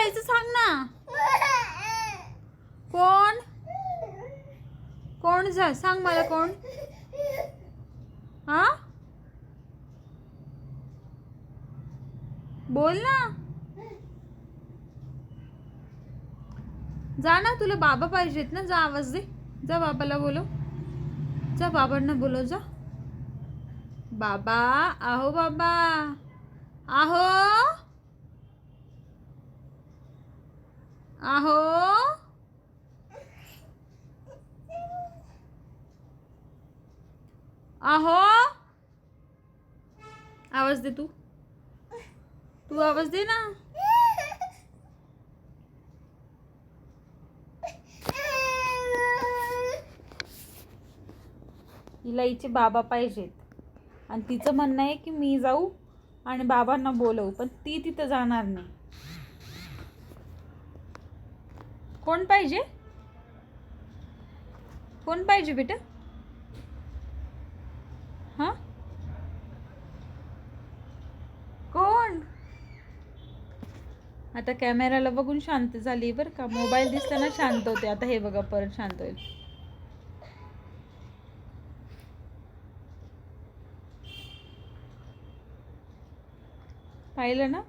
जायचं सांग ना. कोण कोण जा सांग मला कोण. हा बोल ना. जा ना, तुला बाबा पाहिजेत ना. जा आवाज दे. जा बाबाला बोलव. जा बाबांना बोलव. जा बाबा. आहो बाबा. आहो आहो. आहो आवाज दे. तू आवाज दे ना. हिला हिचे बाबा पाहिजेत आणि तिचं म्हणणं आहे की मी जाऊ आणि बाबांना बोलवू, पण ती तिथं जाणार नाही. कोण पाहिजे? कोण पाहिजे बेटा? हा कोण? आता कॅमेराला बघून शांत झाली बरं का. मोबाईल दिसला ना शांत होते. आता हे बघा परत शांत होईल. पाहिलं ना.